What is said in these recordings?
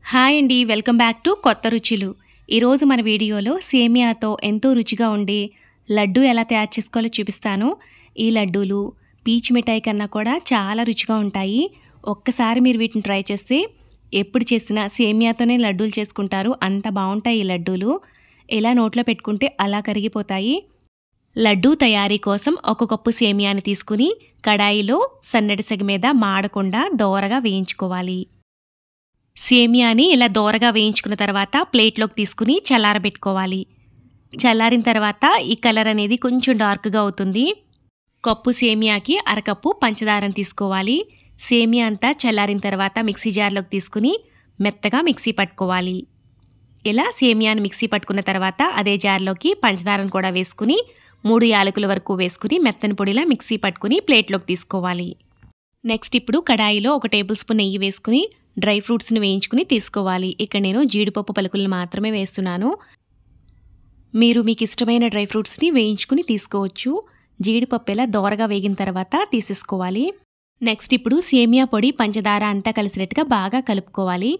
Hi అండి, welcome back to కొత్త రుచులు. ఈరోజు మన వీడియోలో సేమియాతో ఎంతో రుచిగా ఉండే లడ్డు ఎలా తయారు చేసుకోవాలో చూపిస్తాను. ఈ లడ్డూలు పీచు మిఠాయి కన్నా కూడా చాలా రుచిగా ఉంటాయి. ఒక్కసారి మీరు వీటిని ట్రై చేస్తే ఎప్పుడు చేసినా సేమియాతోనే లడ్డూలు చేసుకుంటారు. అంత బాగుంటాయి ఈ లడ్డూలు. ఎలా నోట్లో పెట్టుకుంటే అలా కరిగిపోతాయి. లడ్డూ తయారీ కోసం ఒక కప్పు సేమియాని తీసుకుని కడాయిలో సన్నటి సెగ మీద మాడకుండా దోరగా వేయించుకోవాలి. సేమియాని ఇలా దోరగా వేయించుకున్న తర్వాత ప్లేట్లోకి తీసుకుని చల్లారబెట్టుకోవాలి. చల్లారిన తర్వాత ఈ కలర్ అనేది కొంచెం డార్క్గా అవుతుంది. కప్పు సేమియాకి అరకప్పు పంచదారని తీసుకోవాలి. సేమియా అంతా చల్లారిన తర్వాత మిక్సీ జార్లోకి తీసుకుని మెత్తగా మిక్సీ పట్టుకోవాలి. ఇలా సేమియాని మిక్సీ పట్టుకున్న తర్వాత అదే జార్లోకి పంచదారను కూడా వేసుకుని 3 యాలకుల వరకు వేసుకుని మెత్తని పొడిలా మిక్సీ పట్టుకుని ప్లేట్లోకి తీసుకోవాలి. నెక్స్ట్ ఇప్పుడు కడాయిలో 1 టేబుల్ స్పూన్ నెయ్యి వేసుకుని డ్రై ఫ్రూట్స్ని వేయించుకుని తీసుకోవాలి. ఇక్కడ నేను జీడిపప్పు పలుకులను మాత్రమే వేస్తున్నాను. మీరు మీకు ఇష్టమైన డ్రై ఫ్రూట్స్ని వేయించుకుని తీసుకోవచ్చు. జీడిపప్పు ఇలా దోరగా వేగిన తర్వాత తీసేసుకోవాలి. నెక్స్ట్ ఇప్పుడు సేమియా పొడి పంచదార అంతా కలిసినట్టుగా బాగా కలుపుకోవాలి.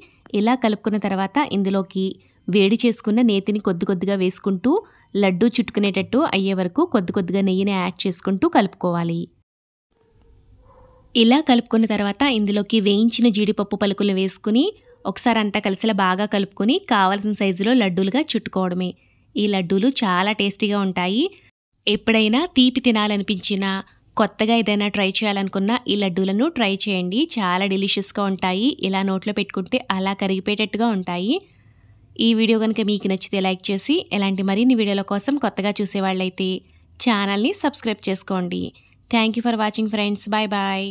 ఇలా కలుపుకున్న తర్వాత ఇందులోకి వేడి చేసుకున్న నేతిని కొద్ది కొద్దిగా వేసుకుంటూ లడ్డూ చుట్టుకునేటట్టు అయ్యే వరకు కొద్ది కొద్దిగా నెయ్యిని యాడ్ చేసుకుంటూ కలుపుకోవాలి. ఇలా కలుపుకున్న తర్వాత ఇందులోకి వేయించిన జీడిపప్పు పలుకులు వేసుకుని ఒకసారి అంతా కలిసిలా బాగా కలుపుకొని కావాల్సిన సైజులో లడ్డూలుగా చుట్టుకోవడమే. ఈ లడ్డూలు చాలా టేస్టీగా ఉంటాయి. ఎప్పుడైనా తీపి తినాలనిపించినా కొత్తగా ఏదైనా ట్రై చేయాలనుకున్నా ఈ లడ్డూలను ట్రై చేయండి. చాలా డెలిషియస్గా ఉంటాయి. ఇలా నోట్లో పెట్టుకుంటే అలా కరిగిపోయేటట్టుగా ఉంటాయి. ఈ వీడియో కనుక మీకు నచ్చితే లైక్ చేసి ఇలాంటి మరిన్ని వీడియోల కోసం కొత్తగా చూసేవాళ్ళైతే ఛానల్ని సబ్స్క్రైబ్ చేసుకోండి. Thank you for watching friends. Bye bye.